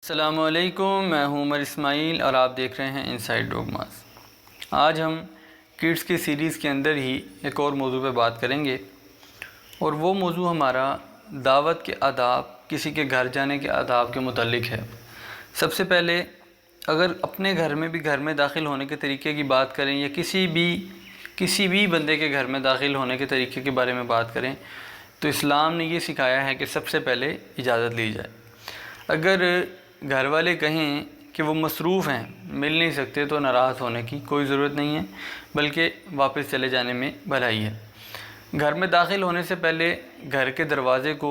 السلام علیکم، میں ہوں عمر اسماعیل اور آپ دیکھ رہے ہیں انسائیڈ ڈوگماز۔ آج ہم کڈس کی سیریز کے اندر ہی ایک اور موضوع پہ بات کریں گے، اور وہ موضوع ہمارا دعوت کے آداب، کسی کے گھر جانے کے آداب کے متعلق ہے۔ سب سے پہلے اگر اپنے گھر میں داخل ہونے کے طریقے کی بات کریں، یا کسی بھی بندے کے گھر میں داخل ہونے کے طریقے کے بارے میں بات کریں، تو اسلام نے یہ سکھایا ہے کہ سب سے پہلے اجازت لی جائے۔ اگر گھر والے کہیں کہ وہ مصروف ہیں، مل نہیں سکتے، تو ناراض ہونے کی کوئی ضرورت نہیں ہے، بلکہ واپس چلے جانے میں بھلائی ہے۔ گھر میں داخل ہونے سے پہلے گھر کے دروازے کو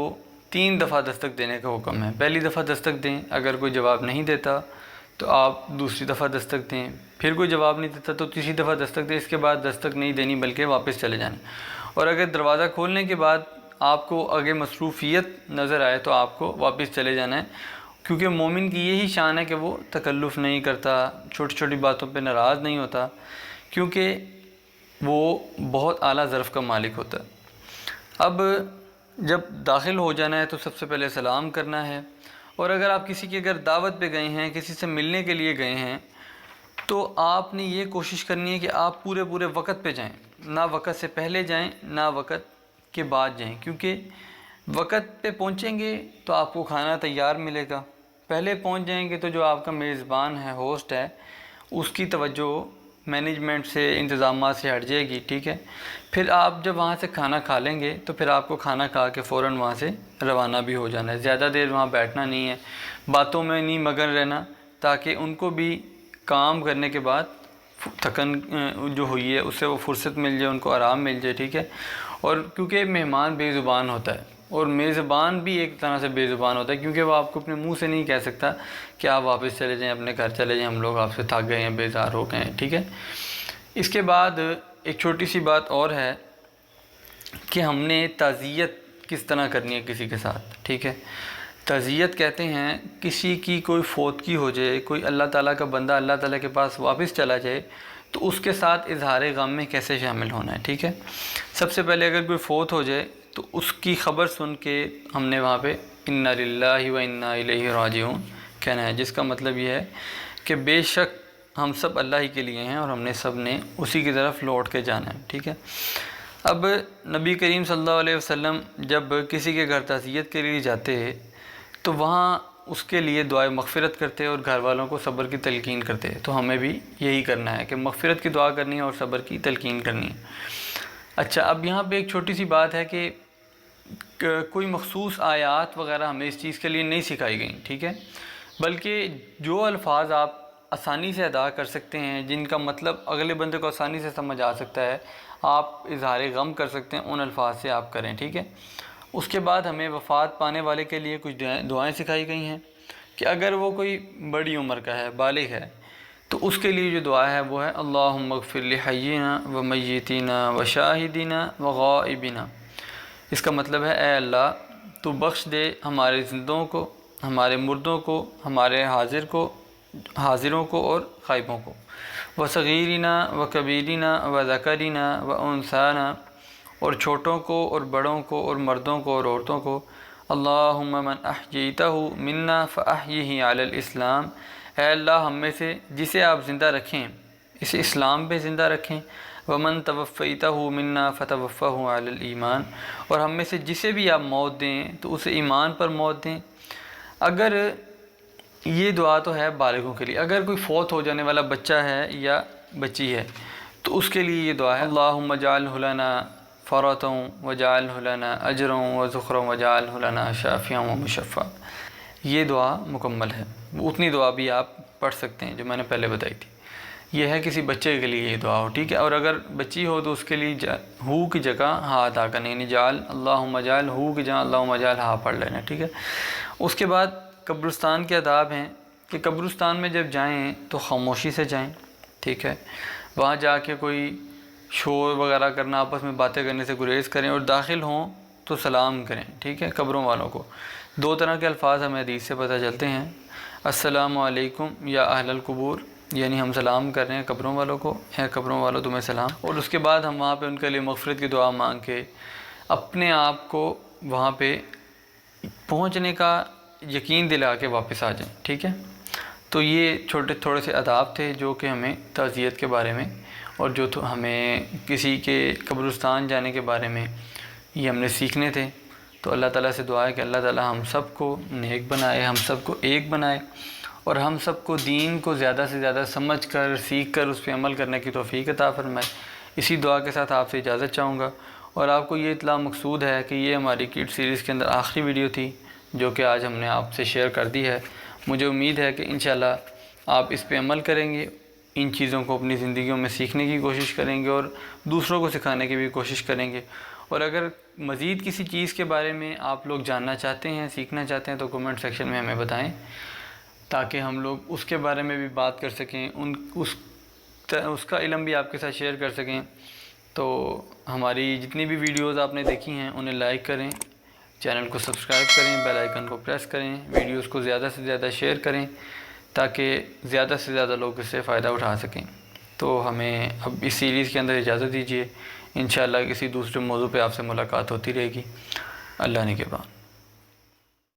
3 دفعہ دستک دینے کا حکم ہے۔ پہلی دفعہ دستک دیں، اگر کوئی جواب نہیں دیتا تو آپ دوسری دفعہ دستک دیں، پھر کوئی جواب نہیں دیتا تو تیسری دفعہ دستک دیں۔ اس کے بعد دستک نہیں دینی، بلکہ واپس چلے جانا۔ اور اگر دروازہ کھولنے کے بعد آپ کو آگے مصروفیت نظر آئے تو آپ کو واپس چلے جانا ہے، کیونکہ مومن کی یہی شان ہے کہ وہ تکلف نہیں کرتا، چھوٹی چھوٹی باتوں پہ ناراض نہیں ہوتا، کیونکہ وہ بہت اعلیٰ ظرف کا مالک ہوتا ہے۔ اب جب داخل ہو جانا ہے تو سب سے پہلے سلام کرنا ہے، اور اگر آپ کسی کے گھر دعوت پہ گئے ہیں، کسی سے ملنے کے لیے گئے ہیں، تو آپ نے یہ کوشش کرنی ہے کہ آپ پورے وقت پہ جائیں، نہ وقت سے پہلے جائیں نہ وقت کے بعد جائیں، کیونکہ وقت پہ پہنچیں گے تو آپ کو کھانا تیار ملے گا۔ پہلے پہنچ جائیں گے تو جو آپ کا میزبان ہے، ہوسٹ ہے، اس کی توجہ مینجمنٹ سے، انتظامات سے ہٹ جائے گی، ٹھیک ہے۔ پھر آپ جب وہاں سے کھانا کھا لیں گے تو پھر آپ کو کھانا کھا کے فوراً وہاں سے روانہ بھی ہو جانا ہے۔ زیادہ دیر وہاں بیٹھنا نہیں ہے، باتوں میں نہیں مگن رہنا، تاکہ ان کو بھی کام کرنے کے بعد تھکن جو ہوئی ہے اس سے وہ فرصت مل جائے، ان کو آرام مل جائے، ٹھیک ہے۔ اور کیونکہ مہمان بے زبان ہوتا ہے، اور میزبان بھی ایک طرح سے بے زبان ہوتا ہے، کیونکہ وہ آپ کو اپنے منہ سے نہیں کہہ سکتا کہ آپ واپس چلے جائیں، اپنے گھر چلے جائیں، ہم لوگ آپ سے تھک گئے ہیں، بیزار ہو گئے ہیں، ٹھیک ہے۔ اس کے بعد ایک چھوٹی سی بات اور ہے کہ ہم نے تعزیت کس طرح کرنی ہے کسی کے ساتھ، ٹھیک ہے۔ تعزیت کہتے ہیں کسی کی کوئی فوتگی ہو جائے، کوئی اللہ تعالیٰ کا بندہ اللہ تعالیٰ کے پاس واپس چلا جائے، تو اس کے ساتھ اظہار غم میں کیسے شامل ہونا ہے، ٹھیک ہے۔ سب سے پہلے اگر کوئی فوت ہو جائے تو اس کی خبر سن کے ہم نے وہاں پہ انا للہ و انا الیہ راجعون کہنا ہے، جس کا مطلب یہ ہے کہ بے شک ہم سب اللہ ہی کے لیے ہیں، اور ہم نے سب نے اسی کی طرف لوٹ کے جانا ہے، ٹھیک ہے۔ اب نبی کریم صلی اللہ علیہ وسلم جب کسی کے گھر تعزیت کے لیے جاتے تو وہاں اس کے لیے دعائے مغفرت کرتے اور گھر والوں کو صبر کی تلقین کرتے، تو ہمیں بھی یہی کرنا ہے کہ مغفرت کی دعا کرنی ہے اور صبر کی تلقین کرنی ہے۔ اچھا، اب یہاں پہ ایک چھوٹی سی بات ہے کہ کوئی مخصوص آیات وغیرہ ہمیں اس چیز کے لیے نہیں سکھائی گئیں، ٹھیک ہے، بلکہ جو الفاظ آپ آسانی سے ادا کر سکتے ہیں، جن کا مطلب اگلے بندے کو آسانی سے سمجھ آ سکتا ہے، آپ اظہار غم کر سکتے ہیں، ان الفاظ سے آپ کریں، ٹھیک ہے۔ اس کے بعد ہمیں وفات پانے والے کے لیے کچھ دعائیں سکھائی گئی ہیں کہ اگر وہ کوئی بڑی عمر کا ہے، بالغ ہے، تو اس کے لیے جو دعا ہے وہ ہے اللہم اغفر لحینا و میتینا و شاہدینا و غائبینا۔ اس کا مطلب ہے اے اللہ تو بخش دے ہمارے زندوں کو، ہمارے مردوں کو، ہمارے حاضروں کو اور غائبوں کو، و صغیرنا و کبیرنا و ذکرنا و انثانا، اور چھوٹوں کو اور بڑوں کو اور مردوں کو اور عورتوں کو۔ اللہم من احییتہ منا فاحیہ علی الاسلام، اے اللہ ہم میں سے جسے آپ زندہ رکھیں اسے اسلام پہ زندہ رکھیں۔ ومن توفیتہ منا فتوفہ علی الایمان، اور ہم میں سے جسے بھی آپ موت دیں تو اسے ایمان پر موت دیں۔ اگر یہ دعا تو ہے بالغوں کے لیے، اگر کوئی فوت ہو جانے والا بچہ ہے یا بچی ہے تو اس کے لیے یہ دعا ہے اللہم اجعلہ لنا فرۃ واجعلہ لنا اجرا وذخرا واجعلہ لنا شافعا ومشفعا۔ یہ دعا مکمل ہے، اتنی دعا بھی آپ پڑھ سکتے ہیں جو میں نے پہلے بتائی تھی۔ یہ ہے کسی بچے کے لیے یہ دعا ہو، ٹھیک ہے۔ اور اگر بچی ہو تو اس کے لیے ہو کی جگہ ہا ادا کرنے، یعنی جعل اللہم اجعل، ہو کی جگہ اللہم اجعل ہا پڑھ لینا، ٹھیک ہے۔ اس کے بعد قبرستان کے آداب ہیں کہ قبرستان میں جب جائیں تو خاموشی سے جائیں، ٹھیک ہے۔ وہاں جا کے کوئی شور وغیرہ کرنا، آپس میں باتیں کرنے سے گریز کریں، اور داخل ہوں تو سلام کریں، ٹھیک ہے۔ قبروں والوں کو 2 طرح کے الفاظ ہمیں حدیث سے پتہ چلتے ہیں، السلام علیکم یا اہل القبور، یعنی ہم سلام کر رہے ہیں قبروں والوں کو، اے قبروں والوں تمہیں سلام، اور اس کے بعد ہم وہاں پہ ان کے لیے مغفرت کی دعا مانگ کے اپنے آپ کو وہاں پہ پہنچنے کا یقین دلا کے واپس آ جائیں، ٹھیک ہے۔ تو یہ تھوڑے سے آداب تھے جو کہ ہمیں تعزیت کے بارے میں اور جو ہمیں کسی کے قبرستان جانے کے بارے میں یہ ہم نے سیکھنے تھے۔ تو اللہ تعالیٰ سے دعا ہے کہ اللہ تعالیٰ ہم سب کو نیک بنائے، ہم سب کو ایک بنائے، اور ہم سب کو دین کو زیادہ سے زیادہ سمجھ کر سیکھ کر اس پہ عمل کرنے کی توفیق عطا فرمائے۔ اسی دعا کے ساتھ آپ سے اجازت چاہوں گا، اور آپ کو یہ اطلاع مقصود ہے کہ یہ ہماری کڈ سیریز کے اندر آخری ویڈیو تھی جو کہ آج ہم نے آپ سے شیئر کر دی ہے۔ مجھے امید ہے کہ انشاءاللہ آپ اس پہ عمل کریں گے، ان چیزوں کو اپنی زندگیوں میں سیکھنے کی کوشش کریں گے اور دوسروں کو سکھانے کی بھی کوشش کریں گے۔ اور اگر مزید کسی چیز کے بارے میں آپ لوگ جاننا چاہتے ہیں، سیکھنا چاہتے ہیں، تو کمنٹ سیکشن میں ہمیں بتائیں تاکہ ہم لوگ اس کے بارے میں بھی بات کر سکیں، اس کا علم بھی آپ کے ساتھ شیئر کر سکیں۔ تو ہماری جتنی بھی ویڈیوز آپ نے دیکھی ہیں انہیں لائک کریں، چینل کو سبسکرائب کریں، بیل آئیکن کو پریس کریں، ویڈیوز کو زیادہ سے زیادہ شیئر کریں تاکہ زیادہ سے زیادہ لوگ اس سے فائدہ اٹھا سکیں۔ تو ہمیں اب اس سیریز کے اندر اجازت دیجیے، انشاءاللہ کسی دوسرے موضوع پہ آپ سے ملاقات ہوتی رہے گی۔ اللہ نگہبان۔